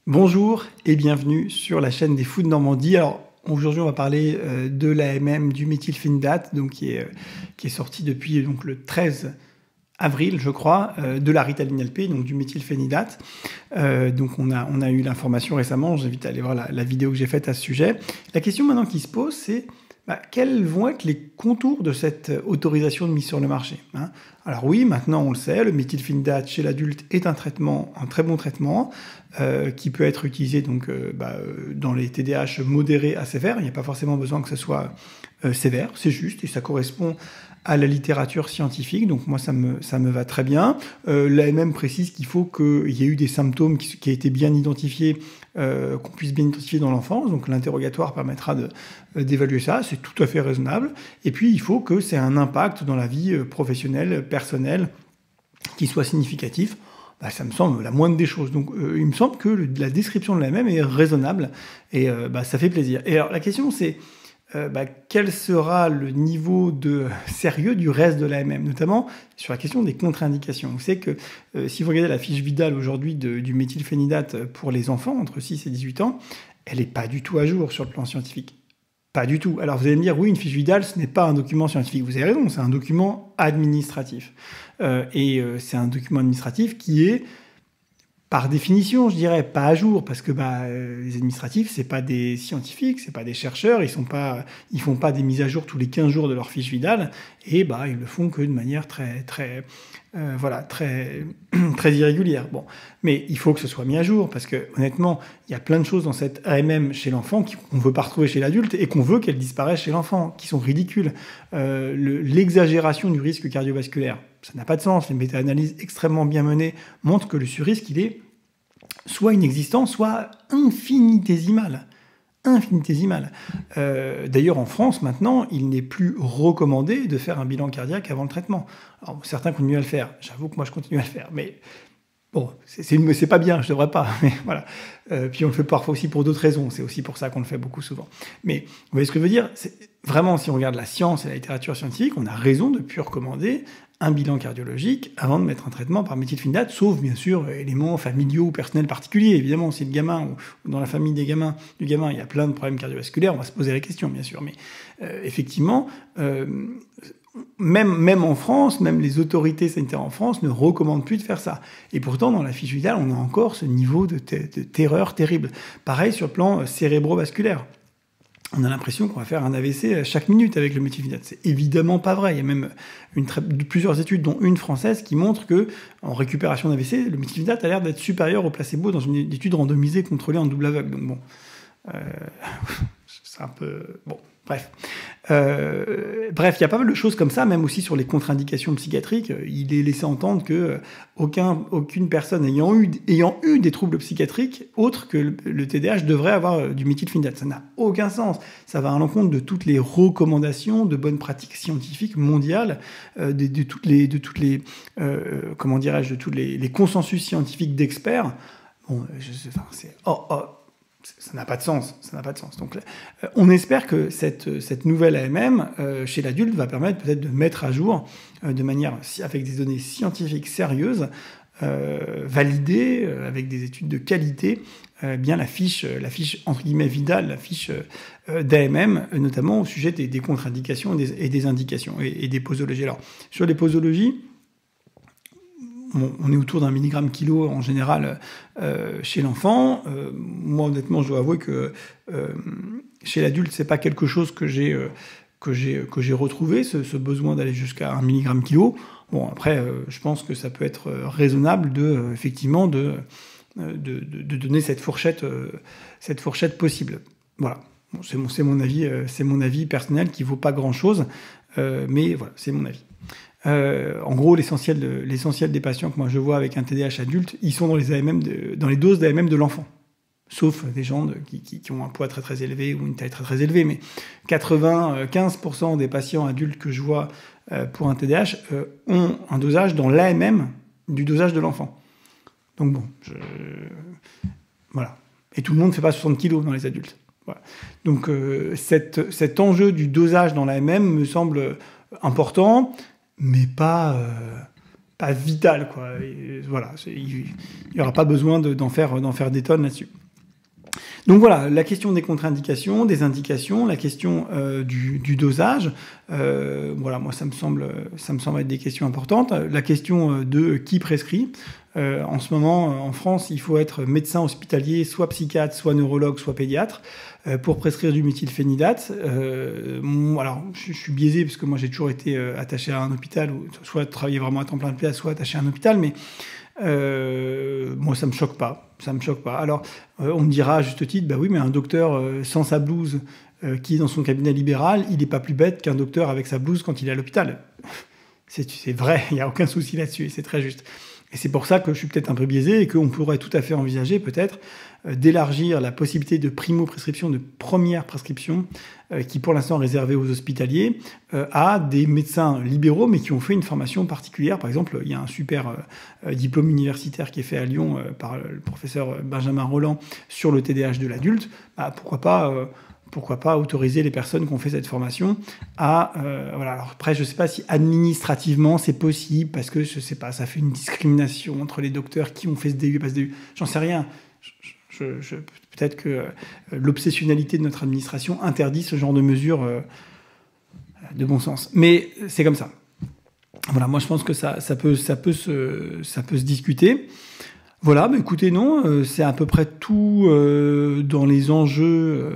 Bonjour et bienvenue sur la chaîne des Fous de Normandie. Alors aujourd'hui on va parler de l'AMM du méthylphénidate, donc qui est sorti depuis donc, le 13 avril je crois, de la Ritaline LP, donc du méthylphénidate. Donc on a eu l'information récemment, j'invite à aller voir la vidéo que j'ai faite à ce sujet. La question maintenant qui se pose c'est quels vont être les contours de cette autorisation de mise sur le marché, hein? Alors oui, maintenant on le sait, le méthylphénidate chez l'adulte est un très bon traitement qui peut être utilisé donc, dans les TDAH modérés à sévères. Il n'y a pas forcément besoin que ce soit sévère, c'est juste et ça correspond à la littérature scientifique, donc moi ça me va très bien. L'AMM précise qu'il faut qu'il y ait eu des symptômes qui aient été bien identifiés, qu'on puisse bien identifier dans l'enfance, donc l'interrogatoire permettra d'évaluer ça, c'est tout à fait raisonnable. Et puis il faut que c'est un impact dans la vie professionnelle, personnelle, qui soit significatif. Ça me semble la moindre des choses. Donc il me semble que la description de l'AMM est raisonnable et ça fait plaisir. Et alors la question c'est quel sera le niveau de sérieux du reste de l'AMM, notamment sur la question des contre-indications. Vous savez que si vous regardez la fiche Vidal aujourd'hui du méthylphénidate pour les enfants entre 6 et 18 ans, elle n'est pas du tout à jour sur le plan scientifique. Pas du tout. Alors vous allez me dire, oui, une fiche Vidal, ce n'est pas un document scientifique. Vous avez raison, c'est un document administratif. C'est un document administratif qui est, par définition, je dirais, pas à jour, parce que les administratifs, c'est pas des scientifiques, c'est pas des chercheurs, ils font pas des mises à jour tous les 15 jours de leur fiche Vidal, et ils le font que de manière très irrégulière. Bon, mais il faut que ce soit mis à jour, parce que honnêtement, il y a plein de choses dans cette AMM chez l'enfant qu'on veut pas retrouver chez l'adulte et qu'on veut qu'elles disparaissent chez l'enfant, qui sont ridicules. L'exagération du risque cardiovasculaire, ça n'a pas de sens. Les méta-analyses extrêmement bien menées montrent que le surrisque, il est soit inexistant, soit infinitésimal. D'ailleurs, en France, maintenant, il n'est plus recommandé de faire un bilan cardiaque avant le traitement. Alors, certains continuent à le faire. J'avoue que moi, je continue à le faire. Mais bon, c'est pas bien, je devrais pas. Mais voilà. Puis on le fait parfois aussi pour d'autres raisons. C'est aussi pour ça qu'on le fait beaucoup souvent. Mais vous voyez ce que je veux dire? Vraiment, si on regarde la science et la littérature scientifique, on a raison de ne plus recommander un bilan cardiologique avant de mettre un traitement par méthylphénidate, sauf bien sûr éléments familiaux ou personnels particuliers. Évidemment, si le gamin ou dans la famille du gamin, il y a plein de problèmes cardiovasculaires, on va se poser la question, bien sûr. Mais effectivement, même en France, même les autorités sanitaires en France ne recommandent plus de faire ça. Et pourtant, dans la fiche Vidal, on a encore ce niveau de terreur terrible. Pareil sur le plan cérébrovasculaire. On a l'impression qu'on va faire un AVC chaque minute avec le méthylphénidate. C'est évidemment pas vrai. Il y a même plusieurs études, dont une française, qui montre que en récupération d'AVC, le méthylphénidate a l'air d'être supérieur au placebo dans une étude randomisée contrôlée en double aveugle. Donc bon, c'est un peu... Bon, bref. Il y a pas mal de choses comme ça, même aussi sur les contre-indications psychiatriques. Il est laissé entendre que aucune personne ayant eu des troubles psychiatriques autres que le TDAH devrait avoir du méthylphénidate. Ça n'a aucun sens. Ça va à l'encontre de toutes les recommandations de bonnes pratiques scientifiques mondiales, de tous les consensus scientifiques d'experts. Bon, ça n'a pas de sens. Donc, on espère que cette nouvelle AMM chez l'adulte va permettre peut-être de mettre à jour de manière avec des données scientifiques sérieuses, validées avec des études de qualité, bien la fiche entre guillemets Vidal, la fiche d'AMM, notamment au sujet des contre-indications et des indications et des posologies. Alors sur les posologies, on est autour d'un milligramme kilo en général chez l'enfant. Moi, honnêtement, je dois avouer que chez l'adulte, c'est pas quelque chose que j'ai retrouvé, ce besoin d'aller jusqu'à 1 milligramme kilo. Bon, après, je pense que ça peut être raisonnable effectivement de donner cette fourchette possible. Voilà. Bon, c'est mon avis personnel qui vaut pas grand-chose, mais voilà, c'est mon avis. En gros, l'essentiel des patients que moi je vois avec un TDAH adulte, ils sont dans les doses d'AMM de l'enfant. Sauf des gens qui ont un poids très très élevé ou une taille très très élevée. Mais 95% des patients adultes que je vois pour un TDAH ont un dosage dans l'AMM du dosage de l'enfant. Donc bon, voilà. Et tout le monde ne fait pas 60 kg dans les adultes. Voilà. Donc cet enjeu du dosage dans l'AMM me semble important, mais pas pas vital, quoi. Et voilà, il n'y aura pas besoin d'en faire des tonnes là-dessus. Donc voilà, la question des contre-indications, des indications, la question du dosage, voilà, moi ça me semble être des questions importantes. La question de qui prescrit. En ce moment, en France, il faut être médecin hospitalier, soit psychiatre, soit neurologue, soit pédiatre, pour prescrire du méthylphénidate. Alors, je suis biaisé parce que moi j'ai toujours été attaché à un hôpital, ou soit travailler vraiment à temps plein de place, soit attaché à un hôpital, mais moi, ça me choque pas. Ça me choque pas. Alors, on me dira à juste titre, bah oui, mais un docteur sans sa blouse qui est dans son cabinet libéral, il n'est pas plus bête qu'un docteur avec sa blouse quand il est à l'hôpital. C'est vrai, il n'y a aucun souci là-dessus, et c'est très juste. Et c'est pour ça que je suis peut-être un peu biaisé et qu'on pourrait tout à fait envisager peut-être d'élargir la possibilité de primo-prescription, de première prescription, qui pour l'instant est réservée aux hospitaliers, à des médecins libéraux, mais qui ont fait une formation particulière. Par exemple, il y a un super diplôme universitaire qui est fait à Lyon par le professeur Benjamin Rolland sur le TDAH de l'adulte. Bah, pourquoi pas autoriser les personnes qui ont fait cette formation à... voilà. Alors après, je ne sais pas si administrativement c'est possible, parce que, je ne sais pas, ça fait une discrimination entre les docteurs qui ont fait ce DU et pas ce DU. J'en sais rien. Peut-être que l'obsessionnalité de notre administration interdit ce genre de mesures de bon sens. Mais c'est comme ça. Voilà, moi je pense que ça peut se discuter. Voilà, bah écoutez, non, c'est à peu près tout dans les enjeux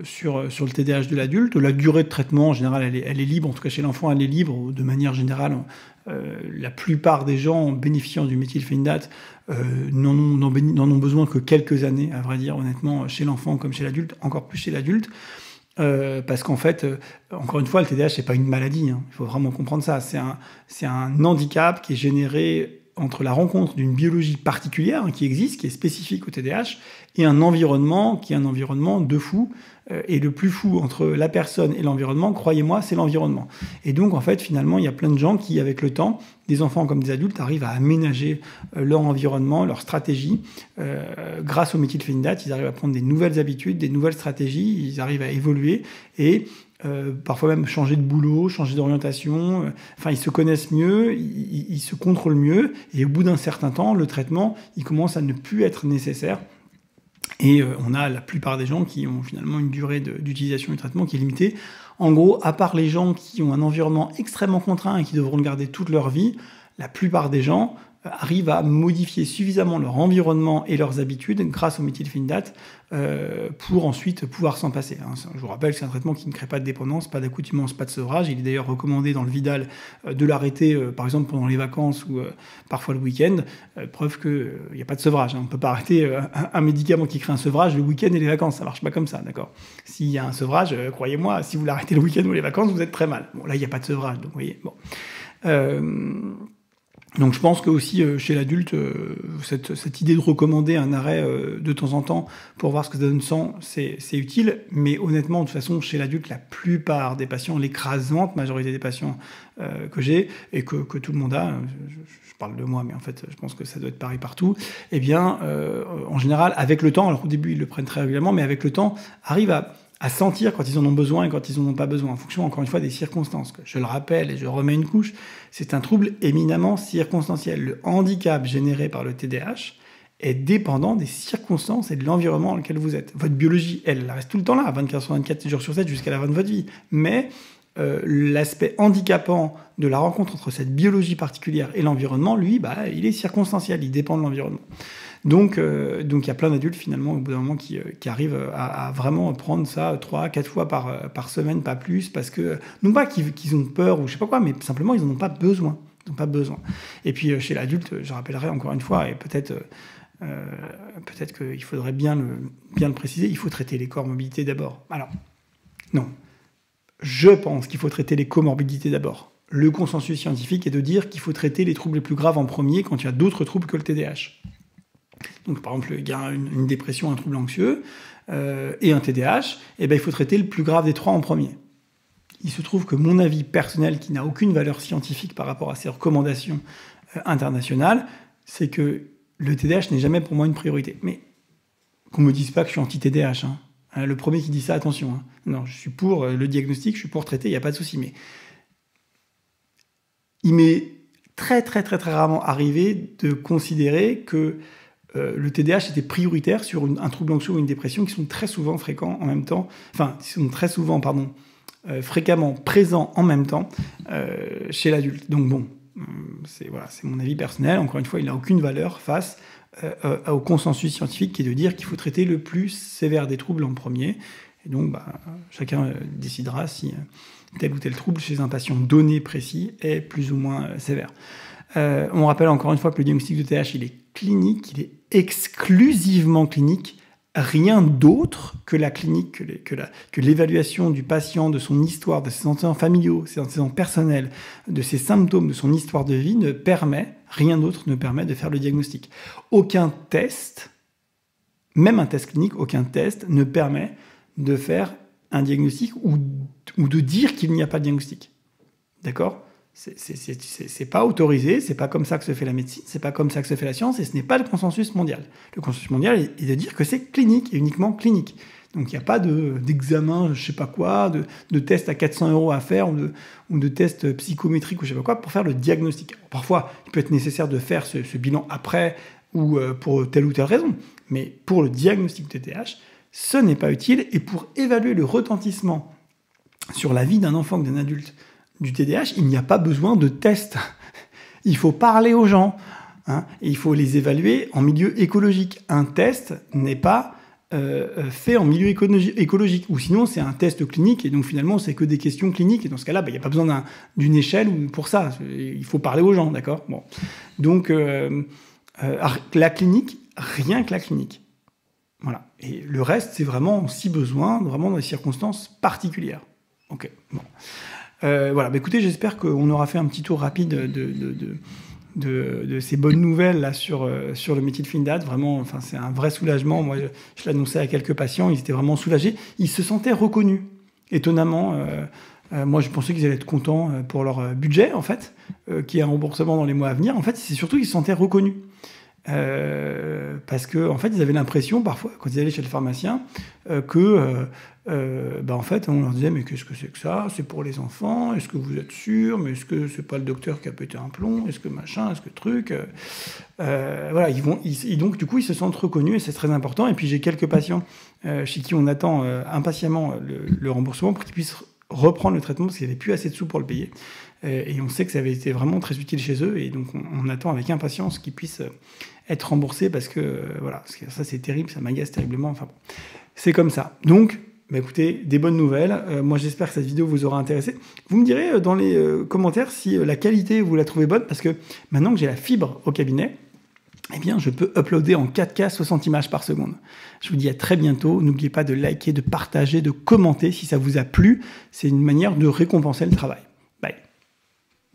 sur le TDAH de l'adulte. La durée de traitement, en général, elle est libre. En tout cas, chez l'enfant, elle est libre. De manière générale, la plupart des gens bénéficiant du méthylphénidate n'en ont besoin que quelques années, à vrai dire, honnêtement, chez l'enfant comme chez l'adulte, encore plus chez l'adulte. Parce qu'en fait, encore une fois, le TDAH, c'est pas une maladie. Hein. Il faut vraiment comprendre ça. C'est un handicap qui est généré entre la rencontre d'une biologie particulière qui existe, qui est spécifique au TDAH, et un environnement qui est un environnement de fou. Et le plus fou entre la personne et l'environnement, croyez-moi, c'est l'environnement. Et donc, en fait, finalement, il y a plein de gens qui, avec le temps, des enfants comme des adultes, arrivent à aménager leur environnement, leur stratégie. Grâce au méthylphénidate, ils arrivent à prendre des nouvelles habitudes, des nouvelles stratégies, ils arrivent à évoluer et parfois même changer de boulot, changer d'orientation. Enfin, ils se connaissent mieux, ils se contrôlent mieux, et au bout d'un certain temps, le traitement, il commence à ne plus être nécessaire. Et on a la plupart des gens qui ont finalement une durée d'utilisation du traitement qui est limitée. En gros, à part les gens qui ont un environnement extrêmement contraint et qui devront le garder toute leur vie, la plupart des gens arrivent à modifier suffisamment leur environnement et leurs habitudes grâce au méthylphénidate pour ensuite pouvoir s'en passer. Je vous rappelle que c'est un traitement qui ne crée pas de dépendance, pas d'accoutumance, pas de sevrage. Il est d'ailleurs recommandé dans le Vidal de l'arrêter, par exemple, pendant les vacances ou parfois le week-end. Preuve qu'il n'y a pas de sevrage. On ne peut pas arrêter un médicament qui crée un sevrage le week-end et les vacances. Ça ne marche pas comme ça, d'accord ? S'il y a un sevrage, croyez-moi, si vous l'arrêtez le week-end ou les vacances, vous êtes très mal. Bon, là, il n'y a pas de sevrage, donc vous voyez. Bon. Donc je pense que aussi chez l'adulte, cette idée de recommander un arrêt de temps en temps pour voir ce que ça donne sans, c'est utile. Mais honnêtement, de toute façon, chez l'adulte, la plupart des patients, l'écrasante majorité des patients que j'ai et que tout le monde a, je parle de moi, mais en fait, je pense que ça doit être pareil partout, eh bien, en général, avec le temps, alors au début, ils le prennent très régulièrement, mais avec le temps, arrivent à sentir quand ils en ont besoin et quand ils en ont pas besoin, en fonction, encore une fois, des circonstances. Je le rappelle et je remets une couche, c'est un trouble éminemment circonstanciel. Le handicap généré par le TDAH est dépendant des circonstances et de l'environnement dans lequel vous êtes. Votre biologie, elle reste tout le temps là, 24 sur 24, 7 jours sur 7, jusqu'à la fin de votre vie. Mais l'aspect handicapant de la rencontre entre cette biologie particulière et l'environnement, lui, il est circonstanciel, il dépend de l'environnement. Donc il y a plein d'adultes finalement au bout d'un moment qui arrivent à vraiment prendre ça 3-4 fois par semaine, pas plus, parce que non pas qu'ils ont peur ou je sais pas quoi, mais simplement ils n'en ont pas besoin. Ils n'ont pas besoin. Et puis chez l'adulte, je rappellerai encore une fois, et peut-être qu'il faudrait bien le préciser, il faut traiter les comorbidités d'abord. Alors, non. Je pense qu'il faut traiter les comorbidités d'abord. Le consensus scientifique est de dire qu'il faut traiter les troubles les plus graves en premier quand il y a d'autres troubles que le TDAH. Donc, par exemple, il y a une dépression, un trouble anxieux et un TDAH, il faut traiter le plus grave des trois en premier. Il se trouve que mon avis personnel, qui n'a aucune valeur scientifique par rapport à ces recommandations internationales, c'est que le TDAH n'est jamais pour moi une priorité. Mais qu'on ne me dise pas que je suis anti-TDAH. Le premier qui dit ça, attention. Non, je suis pour le diagnostic, je suis pour traiter, il n'y a pas de souci. Mais il m'est très rarement arrivé de considérer que le TDAH était prioritaire sur un trouble anxieux ou une dépression qui sont très souvent fréquents en même temps, enfin, qui sont très souvent, fréquemment présents en même temps chez l'adulte. Donc bon, c'est mon avis personnel. Encore une fois, il n'a aucune valeur face au consensus scientifique qui est de dire qu'il faut traiter le plus sévère des troubles en premier. Et donc, chacun décidera si tel ou tel trouble chez un patient donné précis est plus ou moins sévère. On rappelle encore une fois que le diagnostic de TDAH, il est clinique, il est exclusivement clinique. Rien d'autre que la clinique, que l'évaluation du patient, de son histoire, de ses antécédents familiaux, ses antécédents personnels, de ses symptômes, de son histoire de vie, rien d'autre ne permet de faire le diagnostic. Aucun test, même un test clinique, aucun test ne permet de faire un diagnostic ou de dire qu'il n'y a pas de diagnostic. D'accord ? C'est pas autorisé, c'est pas comme ça que se fait la médecine, c'est pas comme ça que se fait la science, et ce n'est pas le consensus mondial. Le consensus mondial est de dire que c'est clinique, et uniquement clinique. Donc il n'y a pas d'examen, je sais pas quoi, de test à 400 € à faire, ou de test psychométrique ou je sais pas quoi, pour faire le diagnostic. Alors, parfois, il peut être nécessaire de faire ce bilan après, ou pour telle ou telle raison, mais pour le diagnostic de TDAH, ce n'est pas utile, et pour évaluer le retentissement sur la vie d'un enfant ou d'un adulte du TDAH, il n'y a pas besoin de tests. Il faut parler aux gens. Et il faut les évaluer en milieu écologique. Un test n'est pas fait en milieu écologique. Ou sinon, c'est un test clinique, et donc finalement, c'est que des questions cliniques. Et dans ce cas-là, il n'y a pas besoin d'une échelle pour ça. Il faut parler aux gens, d'accord ? Bon. Donc, la clinique, rien que la clinique. Voilà. Et le reste, c'est vraiment, si besoin, vraiment dans des circonstances particulières. Ok, bon. Voilà, écoutez, j'espère qu'on aura fait un petit tour rapide de ces bonnes nouvelles là sur le méthylphénidate. Vraiment, enfin, c'est un vrai soulagement. Moi, je l'annonçais à quelques patients, ils étaient vraiment soulagés. Ils se sentaient reconnus. Étonnamment, moi, je pensais qu'ils allaient être contents pour leur budget, en fait, qui est un remboursement dans les mois à venir. En fait, c'est surtout qu'ils se sentaient reconnus. Parce que en fait, ils avaient l'impression parfois, quand ils allaient chez le pharmacien, en fait, on leur disait mais qu'est-ce que c'est que ça ? C'est pour les enfants ? Est-ce que vous êtes sûr ? Mais est-ce que c'est pas le docteur qui a pété un plomb ? Est-ce que machin ? Est-ce que truc ? Voilà, donc du coup, ils se sentent reconnus et c'est très important. Et puis j'ai quelques patients chez qui on attend impatiemment le remboursement pour qu'ils puissent reprendre le traitement parce qu'ils n'avaient plus assez de sous pour le payer. Et on sait que ça avait été vraiment très utile chez eux, et donc on attend avec impatience qu'ils puissent être remboursés parce que parce que ça c'est terrible, ça m'agace terriblement. Enfin bon, c'est comme ça. Donc, écoutez, des bonnes nouvelles. Moi j'espère que cette vidéo vous aura intéressé. Vous me direz dans les commentaires si la qualité vous la trouvez bonne, parce que maintenant que j'ai la fibre au cabinet, eh bien, je peux uploader en 4K 60 images par seconde. Je vous dis à très bientôt. N'oubliez pas de liker, de partager, de commenter si ça vous a plu. C'est une manière de récompenser le travail.